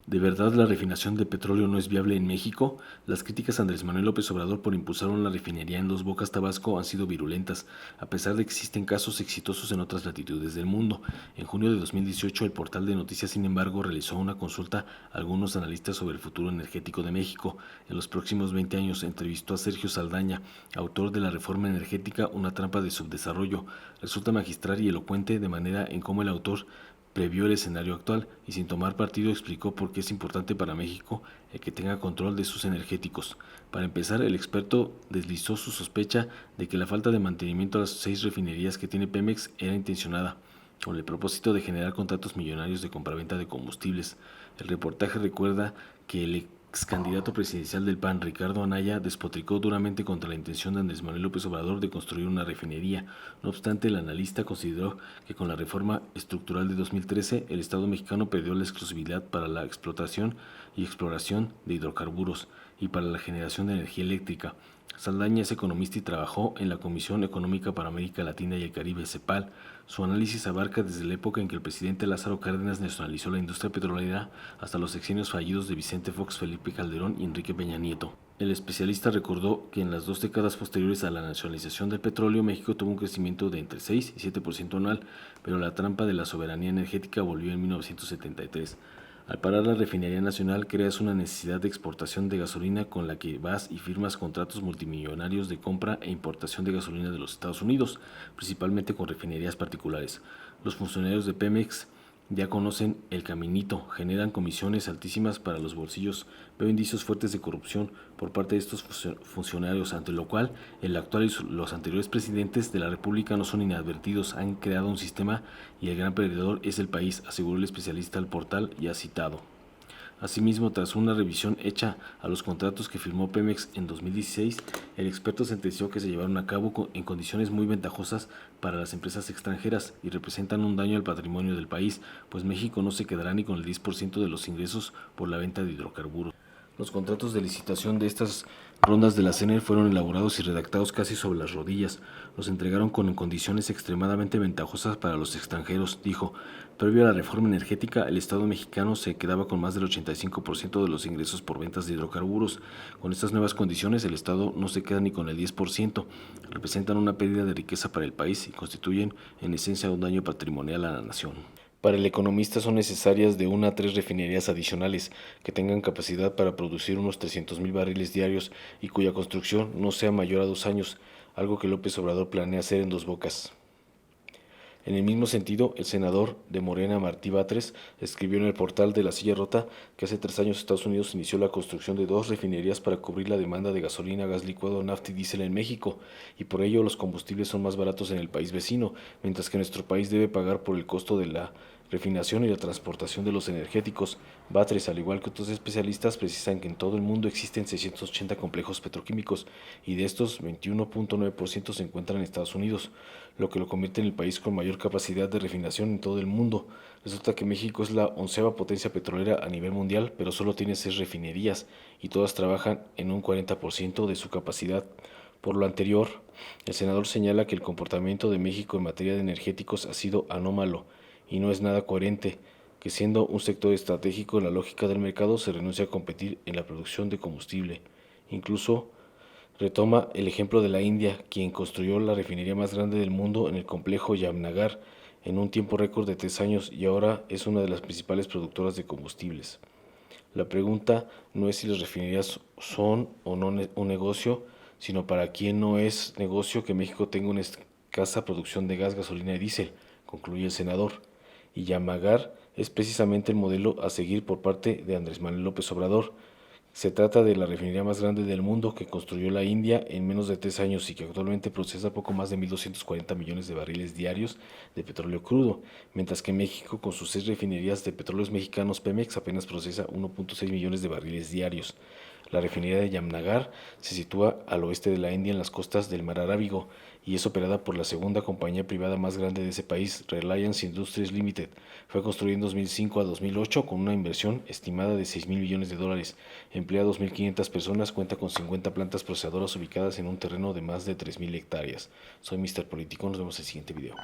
¿De verdad la refinación de petróleo no es viable en México? Las críticas a Andrés Manuel López Obrador por impulsar una refinería en Dos Bocas, Tabasco, han sido virulentas, a pesar de que existen casos exitosos en otras latitudes del mundo. En junio de 2018, el portal de noticias, sin embargo, realizó una consulta a algunos analistas sobre el futuro energético de México. En los próximos 20 años entrevistó a Sergio Saldaña, autor de La Reforma Energética, una trampa de subdesarrollo. Resulta magistral y elocuente de manera en cómo el autor previó el escenario actual y sin tomar partido explicó por qué es importante para México el que tenga control de sus energéticos. Para empezar, el experto deslizó su sospecha de que la falta de mantenimiento a las 6 refinerías que tiene Pemex era intencionada, con el propósito de generar contratos millonarios de compraventa de combustibles. El reportaje recuerda que el ex candidato presidencial del PAN, Ricardo Anaya, despotricó duramente contra la intención de Andrés Manuel López Obrador de construir una refinería. No obstante, el analista consideró que con la reforma estructural de 2013, el Estado mexicano perdió la exclusividad para la explotación y exploración de hidrocarburos y para la generación de energía eléctrica. Saldaña es economista y trabajó en la Comisión Económica para América Latina y el Caribe, CEPAL. Su análisis abarca desde la época en que el presidente Lázaro Cárdenas nacionalizó la industria petrolera hasta los sexenios fallidos de Vicente Fox, Felipe Calderón y Enrique Peña Nieto. El especialista recordó que en las 2 décadas posteriores a la nacionalización del petróleo, México tuvo un crecimiento de entre 6 y 7% anual, pero la trampa de la soberanía energética volvió en 1973. Al parar la refinería nacional, creas una necesidad de exportación de gasolina con la que vas y firmas contratos multimillonarios de compra e importación de gasolina de los Estados Unidos, principalmente con refinerías particulares. Los funcionarios de Pemex ya conocen el caminito, generan comisiones altísimas para los bolsillos. Veo indicios fuertes de corrupción por parte de estos funcionarios, ante lo cual el actual y los anteriores presidentes de la República no son inadvertidos, han creado un sistema y el gran perdedor es el país, aseguró el especialista al portal ya citado. Asimismo, tras una revisión hecha a los contratos que firmó Pemex en 2016, el experto sentenció que se llevaron a cabo en condiciones muy ventajosas para las empresas extranjeras y representan un daño al patrimonio del país, pues México no se quedará ni con el 10% de los ingresos por la venta de hidrocarburos. Los contratos de licitación de estas rondas de la CNE fueron elaborados y redactados casi sobre las rodillas. Los entregaron con condiciones extremadamente ventajosas para los extranjeros, dijo. Previo a la reforma energética, el Estado mexicano se quedaba con más del 85% de los ingresos por ventas de hidrocarburos. Con estas nuevas condiciones, el Estado no se queda ni con el 10%. Representan una pérdida de riqueza para el país y constituyen, en esencia, un daño patrimonial a la nación. Para el economista son necesarias de 1 a 3 refinerías adicionales que tengan capacidad para producir unos 300,000 barriles diarios y cuya construcción no sea mayor a 2 años, algo que López Obrador planea hacer en Dos Bocas. En el mismo sentido, el senador de Morena, Martí Batres, escribió en el portal de La Silla Rota que hace 3 años Estados Unidos inició la construcción de 2 refinerías para cubrir la demanda de gasolina, gas licuado, nafta y diésel en México, y por ello los combustibles son más baratos en el país vecino, mientras que nuestro país debe pagar por el costo de la refinación y la transportación de los energéticos. Batres, al igual que otros especialistas, precisan que en todo el mundo existen 680 complejos petroquímicos y de estos 21.9% se encuentran en Estados Unidos, lo que lo convierte en el país con mayor capacidad de refinación en todo el mundo. Resulta que México es la 11ª potencia petrolera a nivel mundial, pero solo tiene 6 refinerías y todas trabajan en un 40% de su capacidad. Por lo anterior, el senador señala que el comportamiento de México en materia de energéticos ha sido anómalo y no es nada coherente, que siendo un sector estratégico en la lógica del mercado se renuncia a competir en la producción de combustible. Incluso retoma el ejemplo de la India, quien construyó la refinería más grande del mundo en el complejo Yamnagar en un tiempo récord de 3 años y ahora es una de las principales productoras de combustibles. La pregunta no es si las refinerías son o no un negocio, sino para quién no es negocio que México tenga una escasa producción de gas, gasolina y diésel, concluye el senador. Y Yamagar es precisamente el modelo a seguir por parte de Andrés Manuel López Obrador. Se trata de la refinería más grande del mundo que construyó la India en menos de 3 años y que actualmente procesa poco más de 1.240 millones de barriles diarios de petróleo crudo, mientras que México, con sus 6 refinerías de petróleos mexicanos, Pemex apenas procesa 1.6 millones de barriles diarios. La refinería de Yamnagar se sitúa al oeste de la India en las costas del Mar Arábigo y es operada por la segunda compañía privada más grande de ese país, Reliance Industries Limited. Fue construida en 2005 a 2008 con una inversión estimada de 6,000 millones de dólares. Emplea a 2.500 personas, cuenta con 50 plantas procesadoras ubicadas en un terreno de más de 3,000 hectáreas. Soy Mr. Político, nos vemos en el siguiente video.